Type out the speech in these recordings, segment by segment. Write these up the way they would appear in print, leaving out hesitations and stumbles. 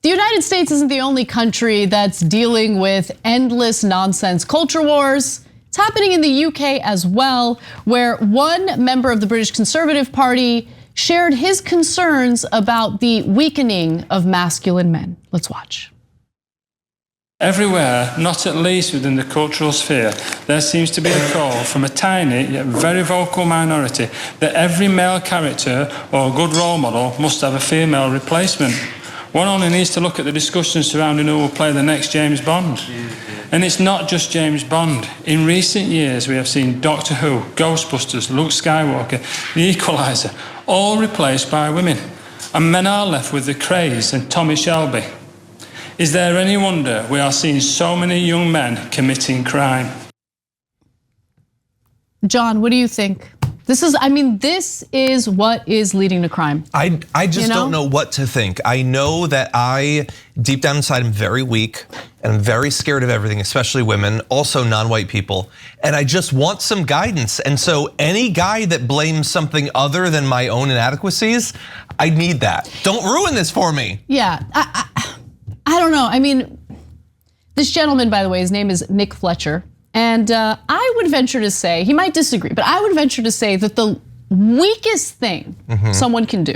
The United States isn't the only country that's dealing with endless nonsense culture wars. It's happening in the UK as well, where one member of the British Conservative Party shared his concerns about the weakening of masculine men. Let's watch. Everywhere, not at least within the cultural sphere, there seems to be a call from a tiny yet very vocal minority that every male character or good role model must have a female replacement. One only needs to look at the discussions surrounding who will play the next James Bond. And it's not just James Bond. In recent years, we have seen Doctor Who, Ghostbusters, Luke Skywalker, The Equalizer, all replaced by women. And men are left with the Craze and Tommy Shelby. Is there any wonder we are seeing so many young men committing crime? John, what do you think? This is what is leading to crime. I just don't know what to think. I know that I, deep down inside, am very weak and I'm very scared of everything, especially women, also non-white people. And I just want some guidance. And so any guy that blames something other than my own inadequacies, I need that. Don't ruin this for me. Yeah, I don't know. I mean, this gentleman, by the way, his name is Nick Fletcher. And I would venture to say, he might disagree, but I would venture to say that the weakest thing someone can do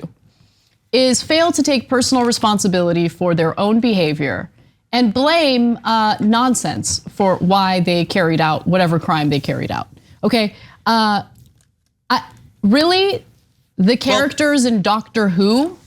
is fail to take personal responsibility for their own behavior and blame nonsense for why they carried out whatever crime they carried out. Okay, really, the characters in Doctor Who,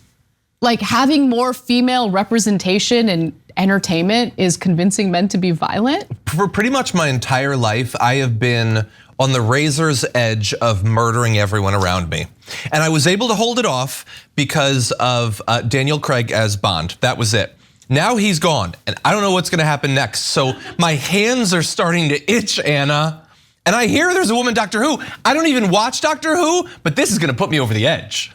like having more female representation and entertainment is convincing men to be violent? For pretty much my entire life, I have been on the razor's edge of murdering everyone around me. And I was able to hold it off because of Daniel Craig as Bond. That was it. Now he's gone, and I don't know what's gonna happen next. So my hands are starting to itch, Anna. And I hear there's a woman Doctor Who. I don't even watch Doctor Who, but this is gonna put me over the edge.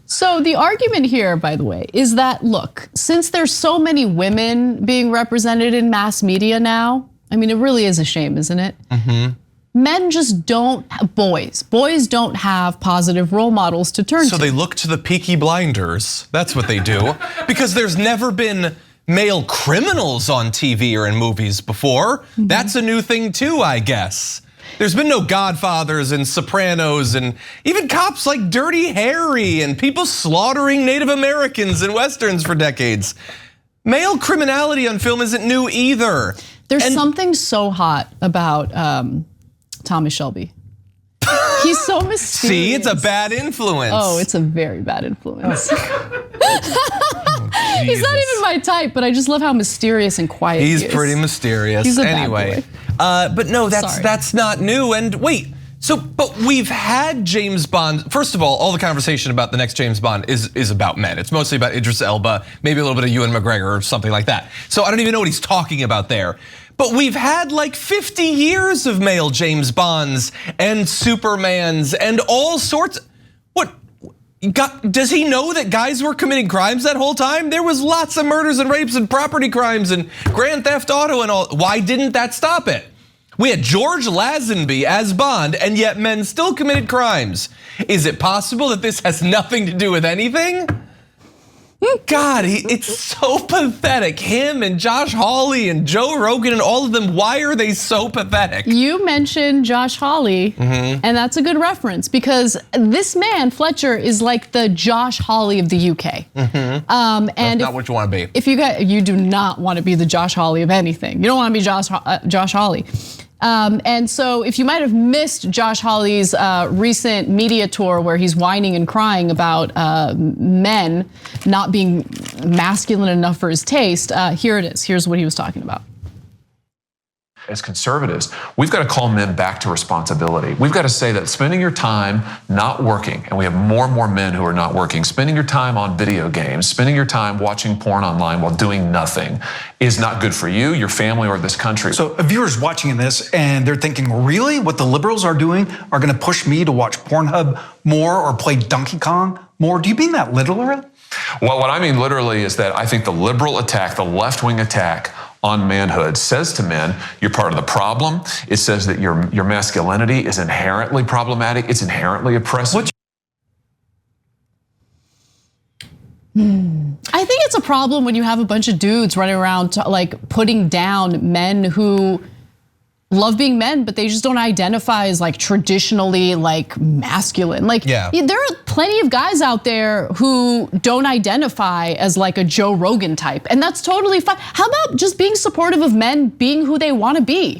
So the argument here, by the way, is that, look, since there's so many women being represented in mass media now, I mean, it really is a shame, isn't it? Men just don't, boys don't have positive role models to turn to. So they look to the Peaky Blinders, that's what they do. Because there's never been male criminals on TV or in movies before. That's a new thing too, I guess. There's been no Godfathers and Sopranos and even cops like Dirty Harry and people slaughtering Native Americans in Westerns for decades. Male criminality on film isn't new either. There's something so hot about Thomas Shelby. He's so mysterious. See, it's a bad influence. Oh, it's a very bad influence. He's not even my type, but I just love how mysterious and quiet he is. He's pretty mysterious. He's a anyway. bad boy. But no, that's not new. And wait, but we've had James Bond. First of all the conversation about the next James Bond is about men. It's mostly about Idris Elba, maybe a little bit of Ewan McGregor or something like that. So I don't even know what he's talking about there. But we've had like 50 years of male James Bonds and Supermans and all sorts. Does he know that guys were committing crimes that whole time? There was lots of murders and rapes and property crimes and Grand Theft Auto and all. Why didn't that stop it? We had George Lazenby as Bond, and yet men still committed crimes. Is it possible that this has nothing to do with anything? God, it's so pathetic. Him and Josh Hawley and Joe Rogan and all of them, why are they so pathetic? You mentioned Josh Hawley, and that's a good reference because this man, Fletcher, is like the Josh Hawley of the UK. And that's not what you want to be. If you do not want to be the Josh Hawley of anything. You don't want to be Josh Hawley. And so if you might have missed Josh Hawley's recent media tour where he's whining and crying about men not being masculine enough for his taste, here it is. Here's what he was talking about. As conservatives, we've got to call men back to responsibility. We've got to say that spending your time not working, and we have more and more men who are not working, spending your time on video games, spending your time watching porn online while doing nothing is not good for you, your family, or this country. So viewers watching this and they're thinking, really? What the liberals are doing are going to push me to watch Pornhub more or play Donkey Kong more? Do you mean that literally? Well, what I mean literally is that I think the liberal attack, the left-wing attack on manhood says to men, you're part of the problem. It says that your masculinity is inherently problematic. It's inherently oppressive. I think it's a problem when you have a bunch of dudes running around like putting down men who love being men, but they just don't identify as like traditionally like masculine. Like there are plenty of guys out there who don't identify as like a Joe Rogan type, and that's totally fine. How about just being supportive of men being who they want to be?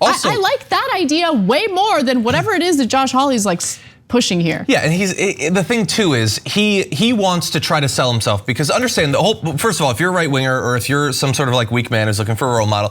Also, I like that idea way more than whatever it is that Josh Hawley's like pushing here. Yeah, and the thing too is he wants to try to sell himself, because understand the whole, first of all, if you're a right winger or if you're some sort of like weak man who's looking for a role model,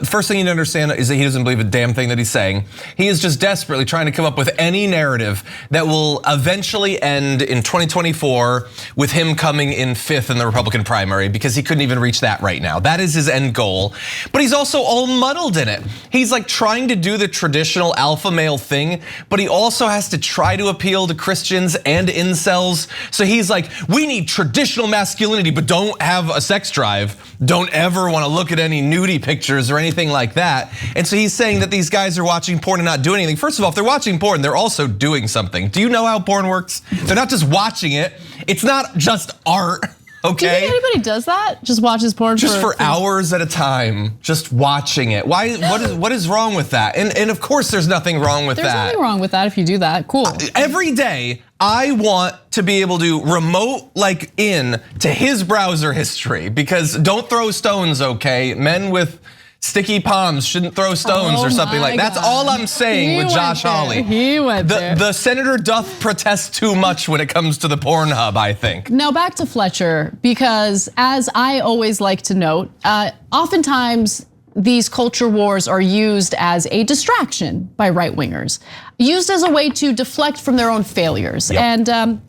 first thing you need to understand is that he doesn't believe a damn thing that he's saying. He is just desperately trying to come up with any narrative that will eventually end in 2024 with him coming in 5th in the Republican primary, because he couldn't even reach that right now. That is his end goal, but he's also all muddled in it. He's like trying to do the traditional alpha male thing, but he also has to try to appeal to Christians and incels. So he's like, we need traditional masculinity, but don't have a sex drive. Don't ever want to look at any nudie pictures or anything like that. And so he's saying that these guys are watching porn and not doing anything. First of all, if they're watching porn, they're also doing something. Do you know how porn works? They're not just watching it. It's not just art. Okay. Do you think anybody does that? Just watches porn just for hours at a time, just watching it. Why? What is wrong with that? And of course, there's nothing wrong with that. There's nothing wrong with that if you do that. Cool. Every day, I want to be able to remote like in to his browser history, because don't throw stones, okay? Men with sticky palms shouldn't throw stones or something like that. That's all I'm saying with Josh Hawley. He went there. The senator doth protest too much when it comes to the Pornhub, I think. Now back to Fletcher, because as I always like to note, oftentimes these culture wars are used as a distraction by right wingers, used as a way to deflect from their own failures. And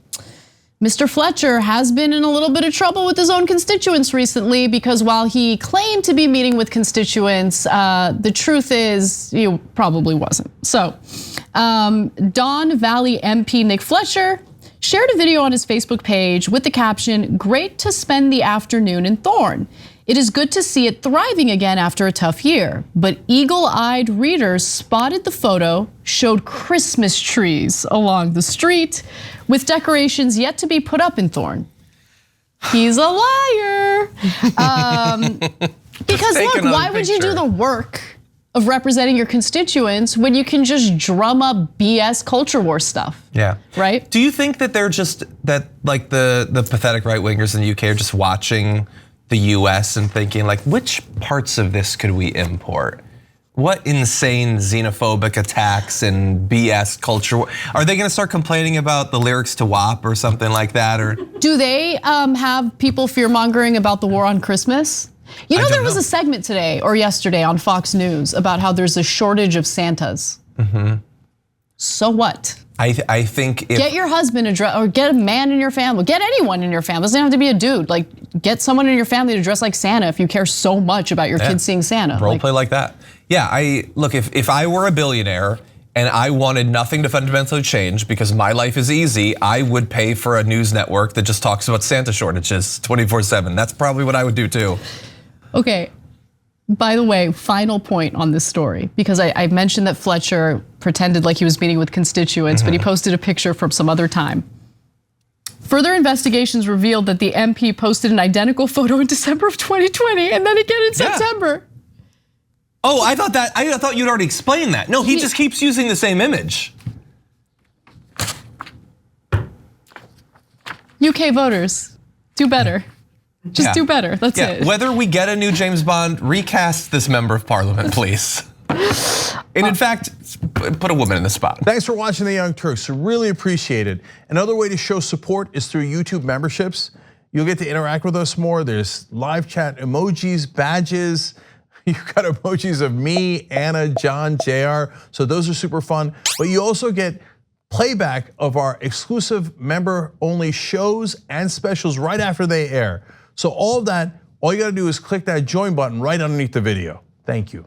Mr. Fletcher has been in a little bit of trouble with his own constituents recently, because while he claimed to be meeting with constituents, the truth is he probably wasn't. So Don Valley MP Nick Fletcher shared a video on his Facebook page with the caption, "Great to spend the afternoon in Thorn. It is good to see it thriving again after a tough year." But eagle-eyed readers spotted the photo showed Christmas trees along the street with decorations yet to be put up in Thorn. He's a liar. Because look, why would you do the work of representing your constituents when you can just drum up BS culture war stuff? Yeah. Right? Do you think that they're just, that like the pathetic right wingers in the UK are just watching the US and thinking like, which parts of this could we import? What insane xenophobic attacks and BS culture? Are they gonna start complaining about the lyrics to WAP or something like that? Or do they have people fear-mongering about the war on Christmas? You know, there was a segment today or yesterday on Fox News about how there's a shortage of Santas. So what? I think if, get your husband or get a man in your family, get anyone in your family. It doesn't have to be a dude. Like, get someone in your family to dress like Santa if you care so much about your kids seeing Santa. Role play like that. Yeah, look, if I were a billionaire and I wanted nothing to fundamentally change because my life is easy, I would pay for a news network that just talks about Santa shortages 24/7. That's probably what I would do too. Okay. By the way, final point on this story, because I mentioned that Fletcher pretended like he was meeting with constituents, but he posted a picture from some other time. Further investigations revealed that the MP posted an identical photo in December of 2020 and then again in September. Oh, I thought you'd already explained that. No, he just keeps using the same image. UK voters, do better. Just do better, that's it. Whether we get a new James Bond, recast this member of parliament, please. And in fact, put a woman in the spot. Thanks for watching The Young Turks, really appreciate it. Another way to show support is through YouTube memberships. You'll get to interact with us more. There's live chat, emojis, badges. You've got emojis of me, Anna, John, JR, so those are super fun. But you also get playback of our exclusive member-only shows and specials right after they air. So all of that, all you gotta do is click that join button right underneath the video. Thank you.